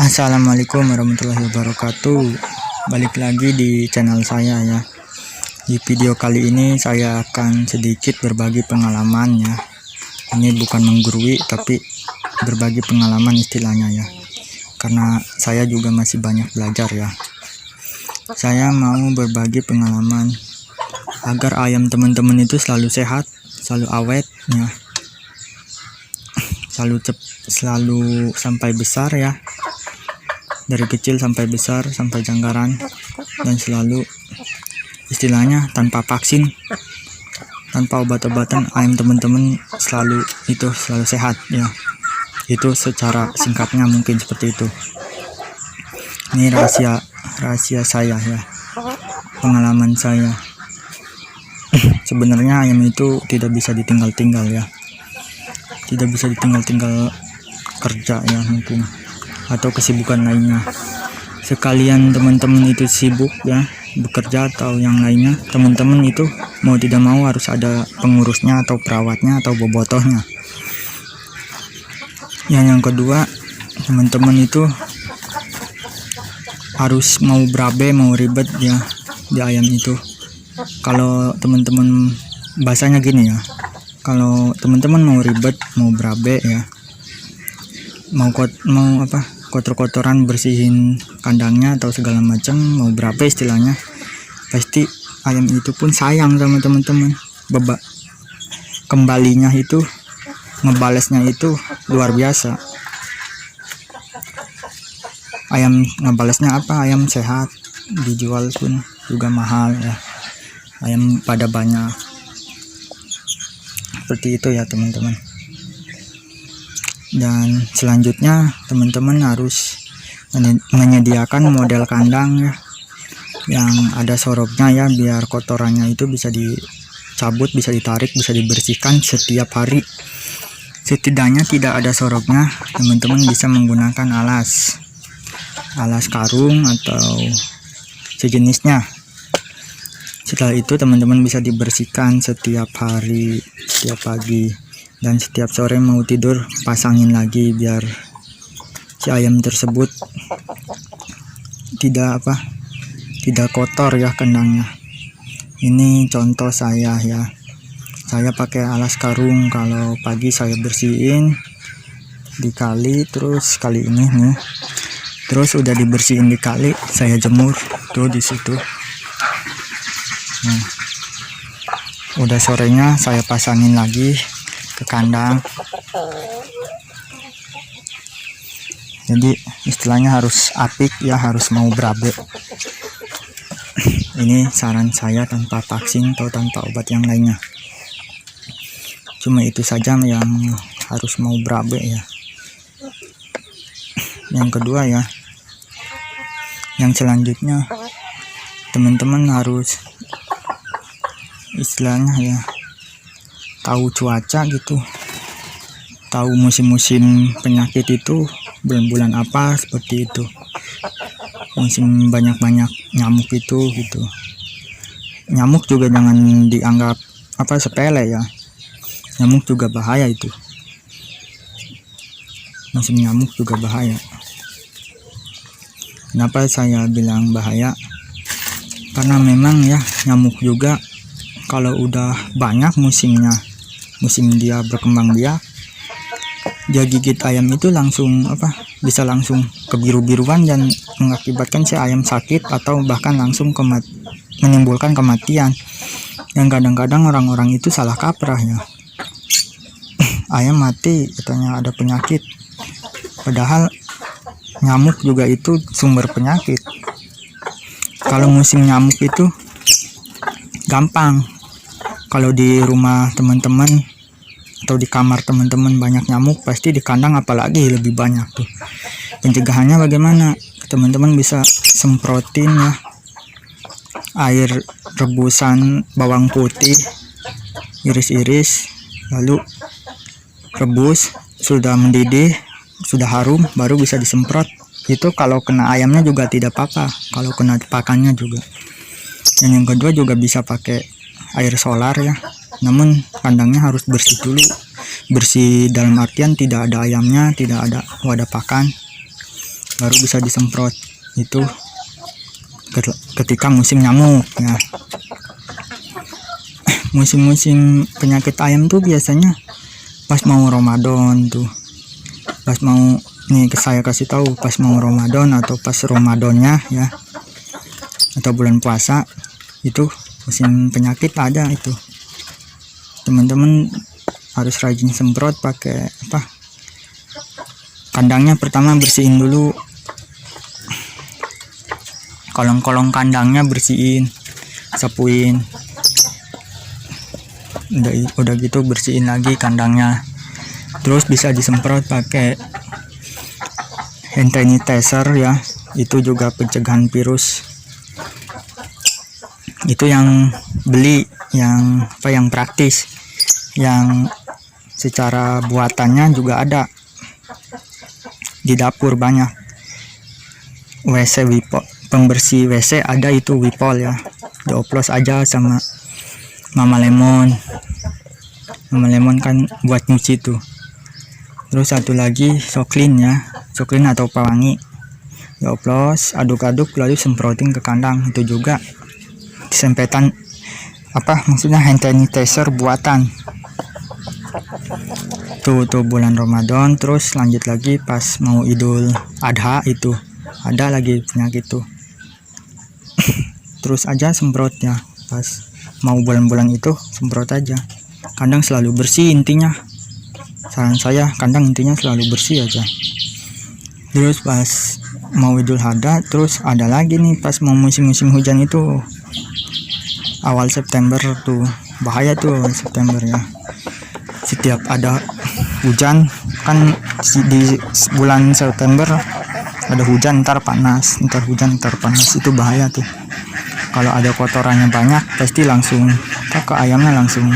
Assalamualaikum warahmatullahi wabarakatuh. Balik lagi di channel saya ya. Di video kali ini saya akan sedikit berbagi pengalaman ya. Ini bukan menggurui tapi berbagi pengalaman istilahnya ya. Karena saya juga masih banyak belajar ya. Saya mau berbagi pengalaman agar ayam teman-teman itu selalu sehat, selalu awet ya. Selalu sampai besar ya, dari kecil sampai besar sampai janggaran, dan selalu istilahnya tanpa vaksin, tanpa obat-obatan, ayam teman-teman selalu sehat ya. Itu secara singkatnya mungkin seperti itu. Ini rahasia saya ya, pengalaman saya. Sebenarnya ayam itu tidak bisa ditinggal-tinggal ya, tidak bisa ditinggal-tinggal kerja ya mungkin, atau kesibukan lainnya. Sekalian teman-teman itu sibuk ya bekerja atau yang lainnya, teman-teman itu mau tidak mau harus ada pengurusnya atau perawatnya atau bobotohnya. Yang kedua, teman-teman itu harus mau berabe, mau ribet ya di ayam itu. Kalau teman-teman bahasanya gini ya, kalau teman-teman mau ribet, mau berabe ya, mau kotor-kotoran bersihin kandangnya atau segala macam, mau berabe istilahnya, pasti ayam itu pun sayang sama teman-teman. Kembalinya itu, ngebalesnya itu luar biasa. Ayam ngebalesnya apa? Ayam sehat, dijual pun juga mahal ya, ayam pada banyak. Seperti itu ya teman-teman. Dan selanjutnya teman-teman harus menyediakan model kandang ya, yang ada sorobnya ya, biar kotorannya itu bisa dicabut, bisa ditarik, bisa dibersihkan setiap hari. Setidaknya tidak ada sorobnya, teman-teman bisa menggunakan alas karung atau sejenisnya. Setelah itu teman-teman bisa dibersihkan setiap hari, setiap pagi, dan setiap sore mau tidur pasangin lagi biar si ayam tersebut tidak kotor ya kandangnya. Ini contoh saya ya, saya pakai alas karung. Kalau pagi saya bersihin di kali, terus kali ini nih, terus udah dibersihin di kali, saya jemur tuh di situ. Nah, udah sorenya saya pasangin lagi ke kandang. Jadi istilahnya harus apik ya, harus mau berabe. Ini saran saya, tanpa vaksin atau tanpa obat yang lainnya. Cuma itu saja yang harus mau berabe ya. Yang kedua ya, yang selanjutnya teman-teman harus istilahnya ya tahu cuaca gitu, tahu musim-musim penyakit itu bulan-bulan apa, seperti itu. Musim banyak-banyak nyamuk itu gitu. Nyamuk juga jangan dianggap sepele ya, nyamuk juga bahaya itu. Musim nyamuk juga bahaya. Kenapa saya bilang bahaya? Karena memang ya, nyamuk juga kalau udah banyak musim dia berkembang biak, dia gigit ayam itu langsung bisa langsung kebiru-biruan dan mengakibatkan si ayam sakit, atau bahkan langsung menimbulkan kematian. Yang kadang-kadang orang-orang itu salah kaprah ya, ayam mati katanya ada penyakit, padahal nyamuk juga itu sumber penyakit. Kalau musim nyamuk itu gampang. Kalau di rumah teman-teman atau di kamar teman-teman banyak nyamuk, pasti di kandang apalagi lebih banyak tuh. Pencegahannya bagaimana? Teman-teman bisa semprotin ya air rebusan bawang putih, iris-iris, lalu rebus, sudah mendidih, sudah harum, baru bisa disemprot. Itu kalau kena ayamnya juga tidak apa-apa, kalau kena pakannya juga. Dan yang kedua juga bisa pakai air solar ya, namun kandangnya harus bersih dulu. Bersih dalam artian tidak ada ayamnya, tidak ada wadah pakan, baru bisa disemprot. Itu ketika musim nyamuk ya. Musim-musim penyakit ayam tuh biasanya pas mau Ramadan tuh. Pas mau nih saya kasih tahu, pas mau Ramadan atau pas Ramadannya ya, atau bulan puasa, itu musim penyakit ada itu. Teman-teman harus rajin semprot pakai apa? Kandangnya pertama bersihin dulu. Kolong-kolong kandangnya bersihin, sapuin. Udah gitu bersihin lagi kandangnya. Terus bisa disemprot pakai hand sanitizer ya. Itu juga pencegahan virus. Itu yang beli, yang yang praktis. Yang secara buatannya juga ada. Di dapur banyak. WC Wipol, pembersih WC ada itu Wipol ya. Dioplos aja sama Mama Lemon. Mama Lemon kan buat nyuci tuh. Terus satu lagi Soklin ya, Soklin atau pewangi. Dioplos, aduk-aduk lalu semprotin ke kandang. Itu juga disempetan maksudnya hand sanitizer buatan. Tuh bulan Ramadan. Terus lanjut lagi pas mau Idul Adha itu ada lagi penyakit tuh. Terus aja semprot ya, pas mau bulan-bulan itu semprot aja. Kandang selalu bersih intinya. Saran saya kandang intinya selalu bersih aja. Terus pas mau Idul Adha, terus ada lagi nih pas mau musim-musim hujan itu awal September tuh bahaya tuh, awal September ya. Setiap ada hujan kan di bulan September ada hujan ntar panas, ntar hujan ntar panas, itu bahaya tuh. Kalau ada kotorannya banyak pasti langsung ke ayamnya langsung.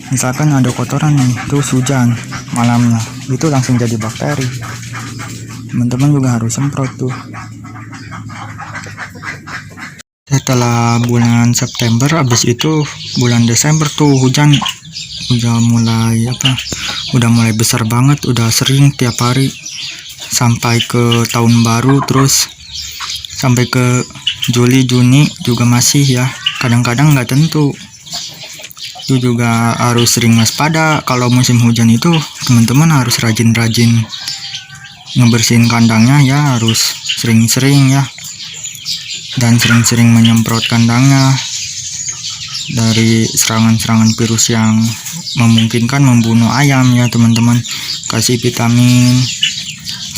Misalkan ada kotoran nih, terus hujan malamnya, itu langsung jadi bakteri. Teman-teman juga harus semprot tuh. Setelah bulan September, habis itu bulan Desember tuh hujan udah mulai besar banget, udah sering tiap hari sampai ke tahun baru, terus sampai ke Juli Juni juga masih ya. Kadang-kadang nggak tentu. Itu juga harus sering waspada. Kalau musim hujan itu teman-teman harus rajin-rajin ngebersihin kandangnya ya, harus sering-sering ya, dan sering-sering menyemprot kandangnya dari serangan-serangan virus yang memungkinkan membunuh ayam ya teman-teman. Kasih vitamin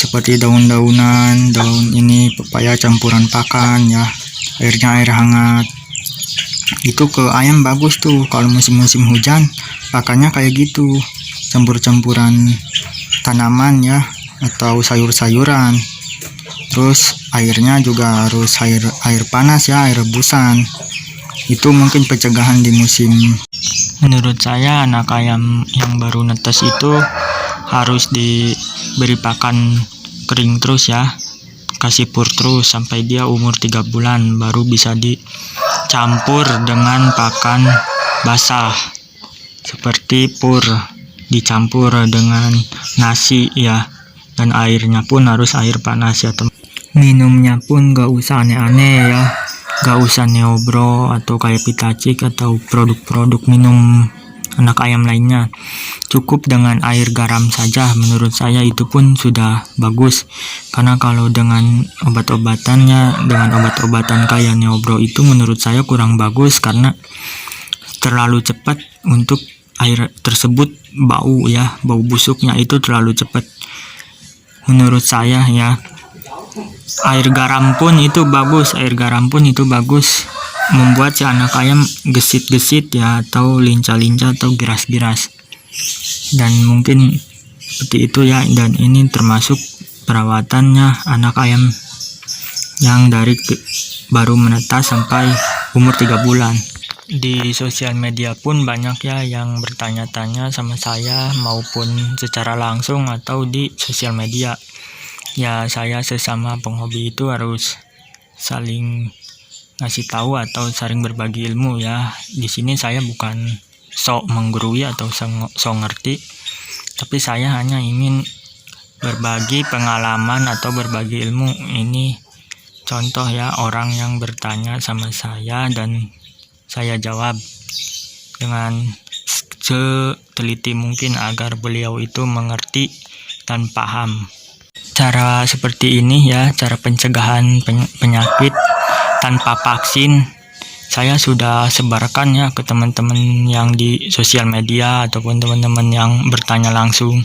seperti daun-daunan, daun ini pepaya campuran pakan ya, airnya air hangat. Itu ke ayam bagus tuh kalau musim-musim hujan, pakannya kayak gitu, campur-campuran tanaman ya, atau sayur-sayuran. Terus airnya juga harus air panas ya, air rebusan. Itu mungkin pencegahan di musim. Menurut saya anak ayam yang baru netes itu harus diberi pakan kering terus ya, kasih pur terus sampai dia umur 3 bulan, baru bisa dicampur dengan pakan basah seperti pur, dicampur dengan nasi ya, dan airnya pun harus air panas ya teman. Minumnya pun gak usah aneh-aneh ya, gak usah Neobro atau kayak Pitacik atau produk-produk minum anak ayam lainnya. Cukup dengan air garam saja, menurut saya itu pun sudah bagus. Karena kalau dengan obat-obatannya, dengan obat-obatan kayak Neobro itu menurut saya kurang bagus, karena terlalu cepat untuk air tersebut bau ya, bau busuknya itu terlalu cepat menurut saya ya. Air garam pun itu bagus, membuat si anak ayam gesit-gesit ya, atau lincah-lincah atau giras-giras, dan mungkin seperti itu ya. Dan ini termasuk perawatannya anak ayam yang dari baru menetas sampai umur 3 bulan. Di sosial media pun banyak ya yang bertanya-tanya sama saya, maupun secara langsung atau di sosial media. Ya, saya sesama penghobi itu harus saling ngasih tahu atau saling berbagi ilmu ya. Di sini saya bukan sok menggurui atau sok ngerti, tapi saya hanya ingin berbagi pengalaman atau berbagi ilmu. Ini contoh ya, orang yang bertanya sama saya dan saya jawab dengan seteliti mungkin agar beliau itu mengerti dan paham. Cara seperti ini ya, cara pencegahan penyakit tanpa vaksin, saya sudah sebarkan ya ke teman-teman yang di sosial media ataupun teman-teman yang bertanya langsung.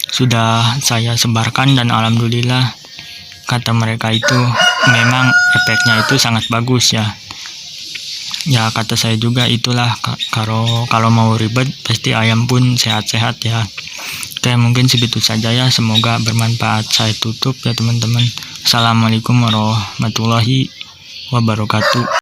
Sudah saya sebarkan dan alhamdulillah kata mereka itu memang efeknya itu sangat bagus ya. Ya kata saya juga itulah, kalau mau ribet pasti ayam pun sehat-sehat ya. Oke, mungkin segitu saja ya, semoga bermanfaat. Saya tutup ya teman-teman. Assalamualaikum warahmatullahi wabarakatuh.